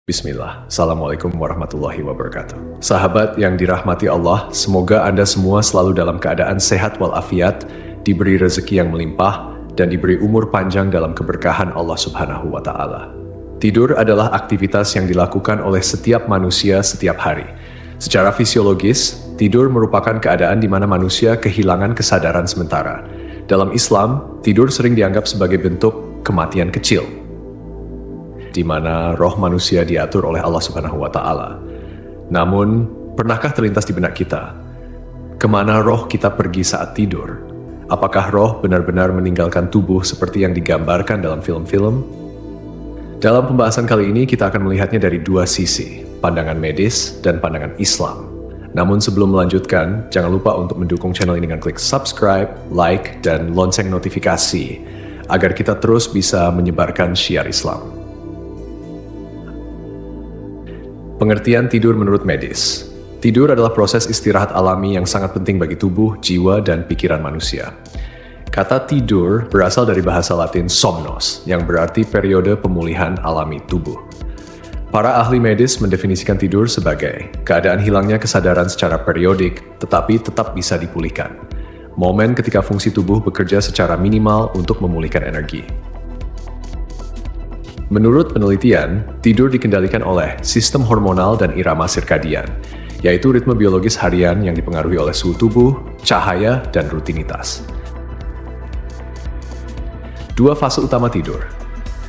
Bismillah, Assalamualaikum warahmatullahi wabarakatuh. Sahabat yang dirahmati Allah, semoga Anda semua selalu dalam keadaan sehat walafiat, diberi rezeki yang melimpah, dan diberi umur panjang dalam keberkahan Allah Subhanahu wa Ta'ala. Tidur adalah aktivitas yang dilakukan oleh setiap manusia setiap hari. Secara fisiologis, tidur merupakan keadaan di mana manusia kehilangan kesadaran sementara. Dalam Islam, tidur sering dianggap sebagai bentuk kematian kecil, di mana roh manusia diatur oleh Allah Subhanahu wa Ta'ala. Namun, pernahkah terlintas di benak kita, kemana roh kita pergi saat tidur? Apakah roh benar-benar meninggalkan tubuh seperti yang digambarkan dalam film-film? Dalam pembahasan kali ini, kita akan melihatnya dari dua sisi, pandangan medis dan pandangan Islam. Namun sebelum melanjutkan, jangan lupa untuk mendukung channel ini dengan klik subscribe, like, dan lonceng notifikasi, agar kita terus bisa menyebarkan syiar Islam. Pengertian tidur menurut medis. Tidur adalah proses istirahat alami yang sangat penting bagi tubuh, jiwa, dan pikiran manusia. Kata tidur berasal dari bahasa Latin somnos, yang berarti periode pemulihan alami tubuh. Para ahli medis mendefinisikan tidur sebagai keadaan hilangnya kesadaran secara periodik, tetapi tetap bisa dipulihkan. Momen ketika fungsi tubuh bekerja secara minimal untuk memulihkan energi. Menurut penelitian, tidur dikendalikan oleh sistem hormonal dan irama sirkadian, yaitu ritme biologis harian yang dipengaruhi oleh suhu tubuh, cahaya, dan rutinitas. Dua fase utama tidur.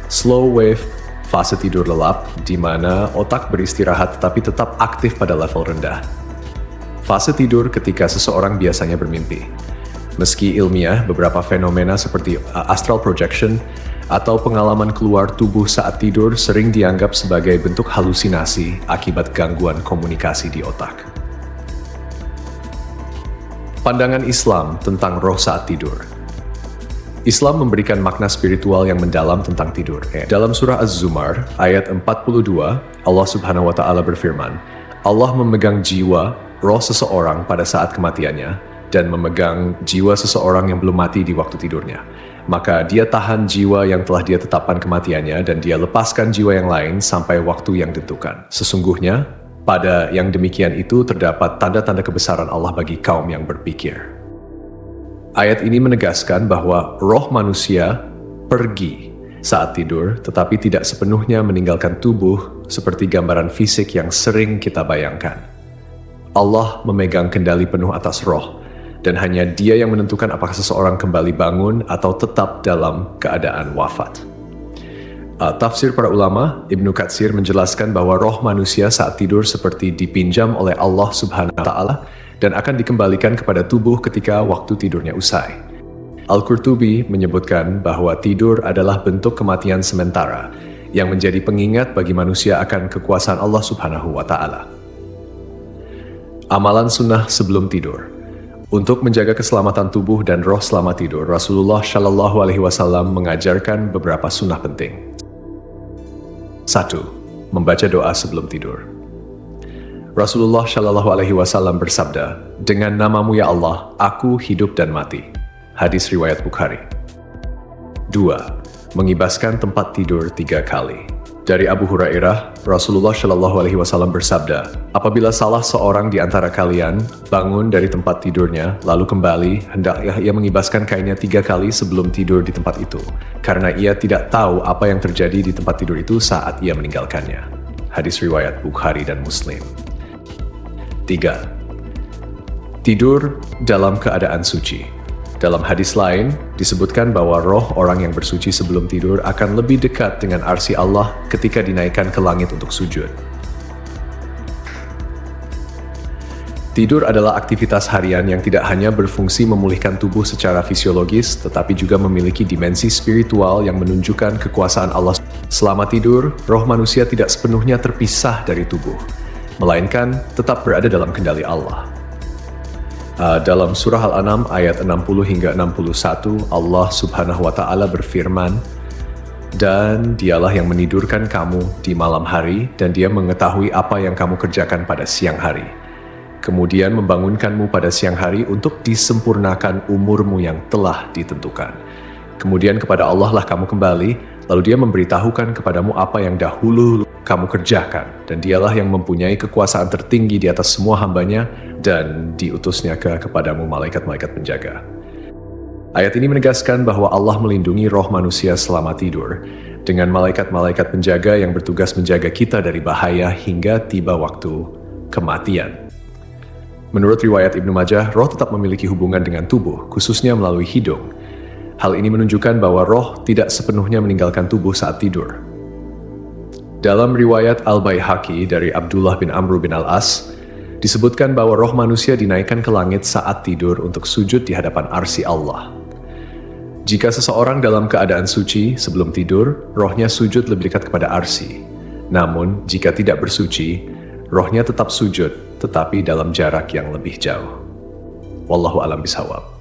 Slow wave, fase tidur lelap, di mana otak beristirahat tetapi tetap aktif pada level rendah. Fase tidur ketika seseorang biasanya bermimpi. Meski ilmiah, beberapa fenomena seperti astral projection atau pengalaman keluar tubuh saat tidur sering dianggap sebagai bentuk halusinasi akibat gangguan komunikasi di otak. Pandangan Islam tentang roh saat tidur. Islam memberikan makna spiritual yang mendalam tentang tidur. Dalam surah Az-Zumar, ayat 42, Allah Subhanahu wa Ta'ala berfirman, Allah memegang jiwa, roh seseorang pada saat kematiannya, dan memegang jiwa seseorang yang belum mati di waktu tidurnya. Maka dia tahan jiwa yang telah dia tetapkan kematiannya dan dia lepaskan jiwa yang lain sampai waktu yang ditentukan. Sesungguhnya, pada yang demikian itu terdapat tanda-tanda kebesaran Allah bagi kaum yang berpikir. Ayat ini menegaskan bahwa roh manusia pergi saat tidur, tetapi tidak sepenuhnya meninggalkan tubuh seperti gambaran fisik yang sering kita bayangkan. Allah memegang kendali penuh atas roh, dan hanya Dia yang menentukan apakah seseorang kembali bangun atau tetap dalam keadaan wafat. Tafsir para ulama, Ibnu Katsir menjelaskan bahwa roh manusia saat tidur seperti dipinjam oleh Allah Subhanahu wa Ta'ala dan akan dikembalikan kepada tubuh ketika waktu tidurnya usai. Al-Qurtubi menyebutkan bahwa tidur adalah bentuk kematian sementara yang menjadi pengingat bagi manusia akan kekuasaan Allah Subhanahu wa Ta'ala. Amalan sunnah sebelum tidur. Untuk menjaga keselamatan tubuh dan roh selama tidur, Rasulullah Shallallahu Alaihi Wasallam mengajarkan beberapa sunnah penting. 1. Membaca doa sebelum tidur. Rasulullah Shallallahu Alaihi Wasallam bersabda, dengan namamu ya Allah, aku hidup dan mati. Hadis riwayat Bukhari. 2. Mengibaskan tempat tidur 3 kali. Dari Abu Hurairah, Rasulullah Shallallahu Alaihi Wasallam bersabda, apabila salah seorang di antara kalian bangun dari tempat tidurnya, lalu kembali, hendaklah ia mengibaskan kainnya 3 kali sebelum tidur di tempat itu, karena ia tidak tahu apa yang terjadi di tempat tidur itu saat ia meninggalkannya. Hadis riwayat Bukhari dan Muslim. 3. Tidur dalam keadaan suci. Dalam hadis lain, disebutkan bahwa roh orang yang bersuci sebelum tidur akan lebih dekat dengan arsy Allah ketika dinaikkan ke langit untuk sujud. Tidur adalah aktivitas harian yang tidak hanya berfungsi memulihkan tubuh secara fisiologis, tetapi juga memiliki dimensi spiritual yang menunjukkan kekuasaan Allah. Selama tidur, roh manusia tidak sepenuhnya terpisah dari tubuh, melainkan tetap berada dalam kendali Allah. Dalam surah Al-An'am ayat 60 hingga 61, Allah Subhanahu wa Ta'ala berfirman, dan dialah yang menidurkan kamu di malam hari, dan dia mengetahui apa yang kamu kerjakan pada siang hari. Kemudian membangunkanmu pada siang hari untuk disempurnakan umurmu yang telah ditentukan. Kemudian kepada Allah lah kamu kembali, lalu dia memberitahukan kepadamu apa yang dahulu kamu kerjakan, dan dialah yang mempunyai kekuasaan tertinggi di atas semua hambanya, dan diutusnya kepadamu malaikat-malaikat penjaga. Ayat ini menegaskan bahwa Allah melindungi roh manusia selama tidur, dengan malaikat-malaikat penjaga yang bertugas menjaga kita dari bahaya hingga tiba waktu kematian. Menurut riwayat Ibnu Majah, roh tetap memiliki hubungan dengan tubuh, khususnya melalui hidung. Hal ini menunjukkan bahwa roh tidak sepenuhnya meninggalkan tubuh saat tidur. Dalam riwayat Al-Baihaqi dari Abdullah bin Amr bin Al-As, disebutkan bahwa roh manusia dinaikkan ke langit saat tidur untuk sujud di hadapan arsy Allah. Jika seseorang dalam keadaan suci sebelum tidur, rohnya sujud lebih dekat kepada arsy. Namun, jika tidak bersuci, rohnya tetap sujud, tetapi dalam jarak yang lebih jauh. Wallahu a'lam bishawab.